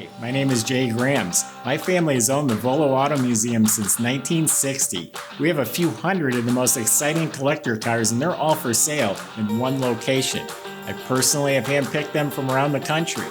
Hi, my name is Jay Grams. My family has owned the Volo Auto Museum since 1960. We have a few hundred of the most exciting collector cars, and they're all for sale in one location. I personally have handpicked them from around the country.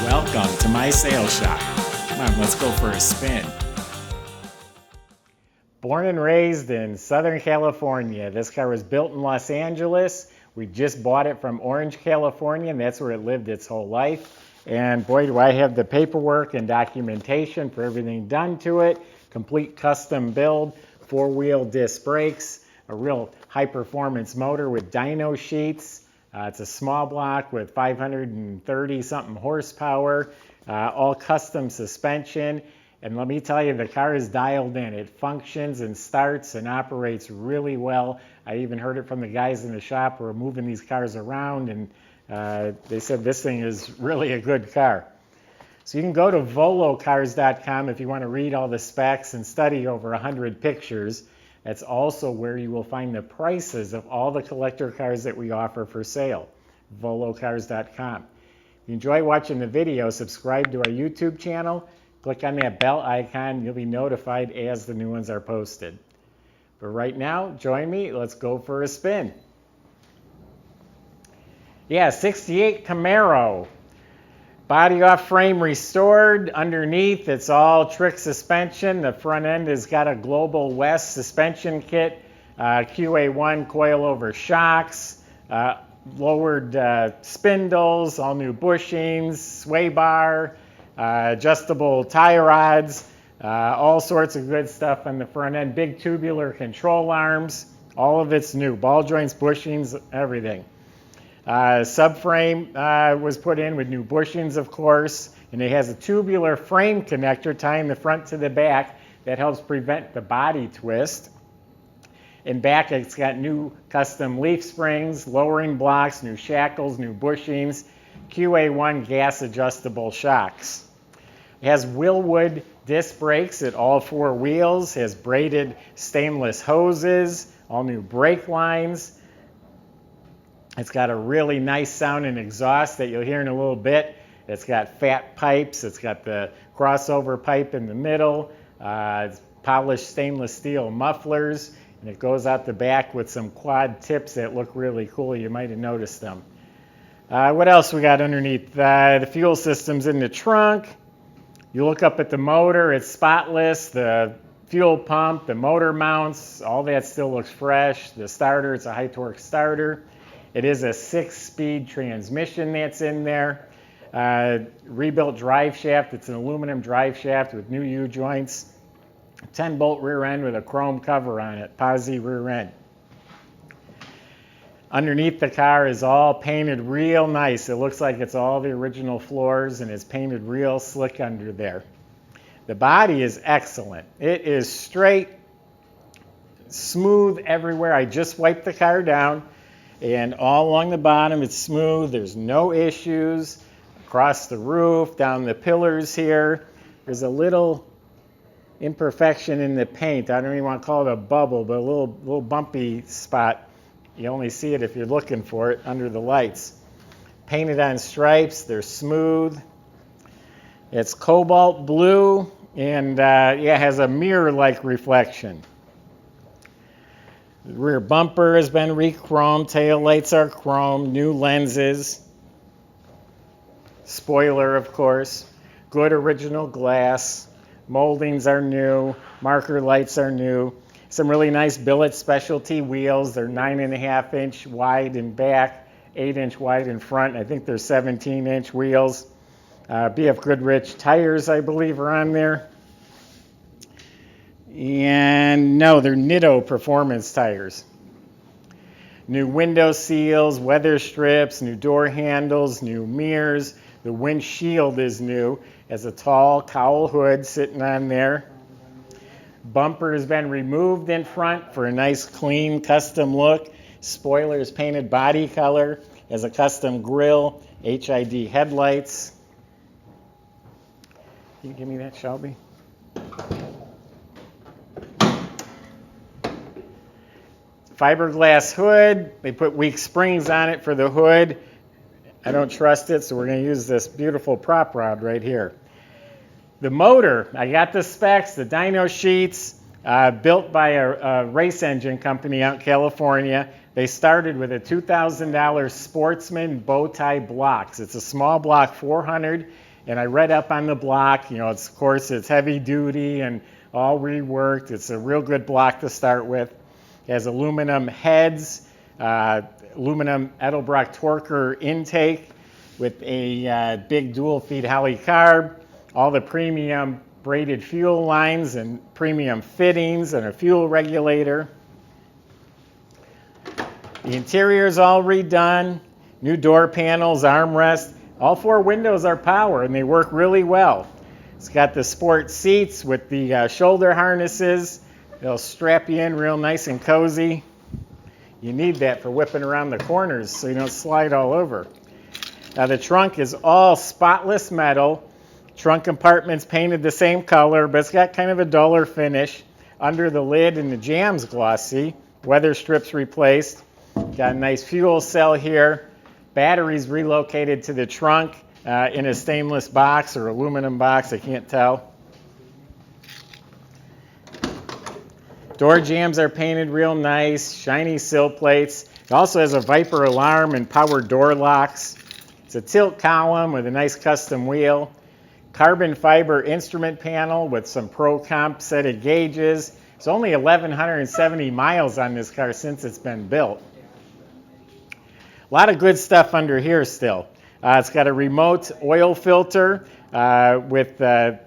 Welcome to my sales shop. Come on, let's go for a spin. Born and raised in Southern California, this car was built in Los Angeles. We just bought it from Orange, California, and that's where it lived its whole life. And boy, do I have the paperwork and documentation for everything done to it. Complete custom build, four-wheel disc brakes, a real high-performance motor with dyno sheets. It's a small block with 530-something horsepower, all custom suspension. And let me tell you, the car is dialed in. It functions and starts and operates really well. I even heard it from the guys in the shop who are moving these cars around, and they said this thing is really a good car. So you can go to volocars.com if you want to read all the specs and study over 100 pictures. That's also where you will find the prices of all the collector cars that we offer for sale, volocars.com. If you enjoy watching the video, subscribe to our YouTube channel. Click on that bell icon. You'll be notified as the new ones are posted. But right now, join me. Let's go for a spin. Yeah, 68 Camaro. Body off frame restored. Underneath, it's all trick suspension. The front end has got a Global West suspension kit, QA1 coilover shocks, lowered spindles, all new bushings, sway bar, adjustable tie rods, all sorts of good stuff on the front end. Big tubular control arms, all of it's new. Ball joints, bushings, everything. Subframe was put in with new bushings, of course, and it has a tubular frame connector tying the front to the back that helps prevent the body twist. In back, it's got new custom leaf springs, lowering blocks, new shackles, new bushings, QA1 gas adjustable shocks. It has Wilwood disc brakes at all four wheels, has braided stainless hoses, all new brake lines. It's got a really nice sounding exhaust that you'll hear in a little bit. It's got fat pipes, it's got the crossover pipe in the middle, it's polished stainless steel mufflers, and it goes out the back with some quad tips that look really cool. You might have noticed them. What else we got underneath? The fuel system's in the trunk. You look up at the motor, it's spotless. The fuel pump, the motor mounts, all that still looks fresh. The starter, it's a high torque starter. It is a 6-speed transmission that's in there. Rebuilt drive shaft, it's an aluminum drive shaft with new U-joints. 10-bolt rear end with a chrome cover on it, posi rear end. Underneath the car is all painted real nice. It looks like it's all the original floors and it's painted real slick under there. The body is excellent. It is straight, smooth everywhere. I just wiped the car down and all along the bottom it's smooth. There's no issues. Across the roof, down the pillars here, there's a little imperfection in the paint. I don't even want to call it a bubble, but a little bumpy spot. You only see it if you're looking for it under the lights. Painted on stripes, they're smooth. It's cobalt blue and yeah, has a mirror-like reflection. The rear bumper has been re-chromed, taillights are chrome, new lenses. Spoiler, of course. Good original glass. Moldings are new, marker lights are new. Some really nice Billet Specialty wheels. They're 9.5-inch wide in back, 8-inch wide in front. I think they're 17-inch wheels. BF Goodrich tires, I believe, are on there. And no, they're Nitto performance tires. New window seals, weather strips, new door handles, new mirrors. The windshield is new. Has a tall cowl hood sitting on there. Bumper has been removed in front for a nice clean custom look. Spoiler is painted body color. Has a custom grille, HID headlights. Can you give me that, Shelby? Fiberglass hood. They put weak springs on it for the hood. I don't trust it, so we're going to use this beautiful prop rod right here. The motor, I got the specs, the dyno sheets, built by a race engine company out in California. They started with a $2,000 Sportsman bow tie blocks. It's a small block, 400, and I read up on the block. You know, of course, it's heavy duty and all reworked. It's a real good block to start with. It has aluminum heads, aluminum Edelbrock Torquer intake with a big dual feed Holley carb, all the premium braided fuel lines and premium fittings and a fuel regulator. The interior is all redone, new door panels, armrest. All 4 windows are power and they work really well. It's got the sport seats with the shoulder harnesses. They'll strap you in real nice and cozy. You need that for whipping around the corners so you don't slide all over. Now the trunk is all spotless metal. Trunk compartment's painted the same color, but it's got kind of a duller finish. Under the lid and the jambs glossy. Weather strips replaced. Got a nice fuel cell here. Batteries relocated to the trunk in a stainless box or aluminum box, I can't tell. Door jambs are painted real nice, shiny sill plates. It also has a Viper alarm and power door locks. It's a tilt column with a nice custom wheel. Carbon fiber instrument panel with some Pro Comp set of gauges. It's only 1,170 miles on this car since it's been built. A lot of good stuff under here still. It's got a remote oil filter with the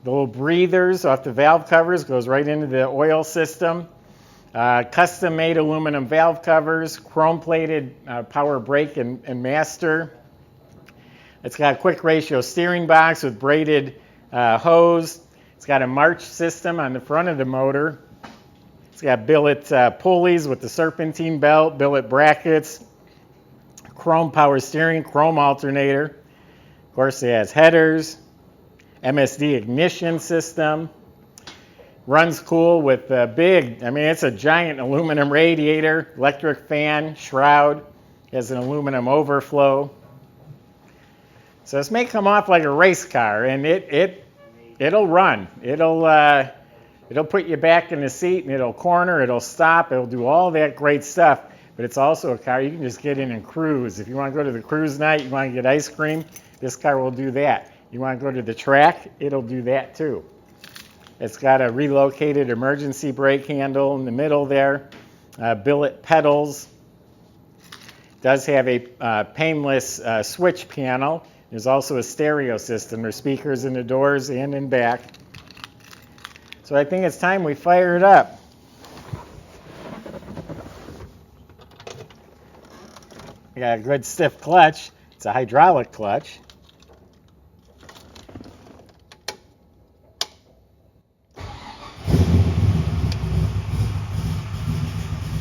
little breathers off the valve covers, goes right into the oil system. Custom-made aluminum valve covers, chrome-plated power brake and master. It's got a quick ratio steering box with braided hose. It's got a march system on the front of the motor. It's got billet pulleys with the serpentine belt, billet brackets, chrome power steering, chrome alternator. Of course, it has headers, MSD ignition system. Runs cool with a big, it's a giant aluminum radiator, electric fan, shroud. It has an aluminum overflow. So this may come off like a race car, and it'll run. It'll put you back in the seat, and it'll corner, it'll stop, it'll do all that great stuff. But it's also a car you can just get in and cruise. If you want to go to the cruise night, you want to get ice cream, this car will do that. You want to go to the track, it'll do that too. It's got a relocated emergency brake handle in the middle there, billet pedals. It does have a painless switch panel. There's also a stereo system. There's speakers in the doors and in back. So I think it's time we fire it up. I got a good stiff clutch. It's a hydraulic clutch.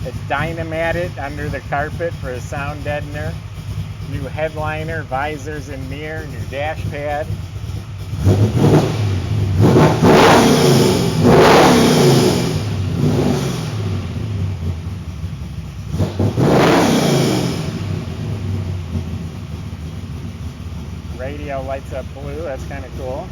It's dynamatted under the carpet for a sound deadener. New headliner, visors and mirror, new dash pad. Radio lights up blue, that's kind of cool.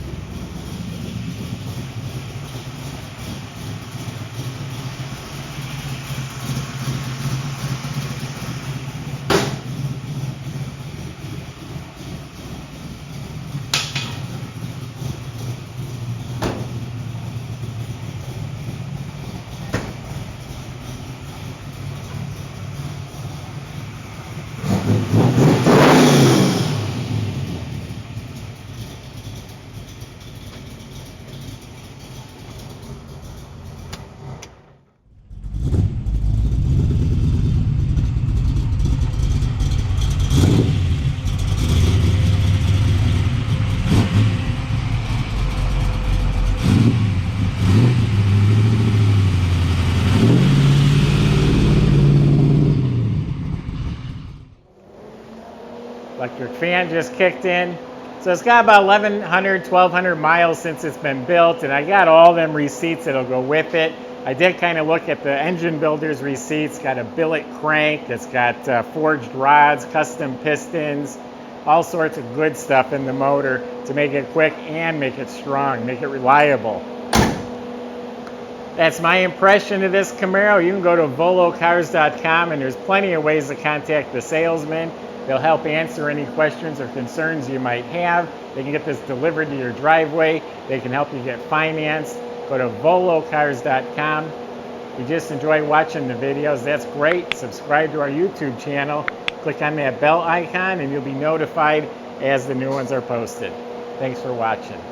Electric fan just kicked in. So it's got about 1,100, 1,200 miles since it's been built, and I got all them receipts that'll go with it. I did kind of look at the engine builder's receipts. Got a billet crank that's got forged rods, custom pistons, all sorts of good stuff in the motor to make it quick and make it strong, make it reliable. That's my impression of this Camaro. You can go to volocars.com and there's plenty of ways to contact the salesman. They'll help answer any questions or concerns you might have. They can get this delivered to your driveway. They can help you get financed. Go to volocars.com. If you just enjoy watching the videos, that's great. Subscribe to our YouTube channel. Click on that bell icon and you'll be notified as the new ones are posted. Thanks for watching.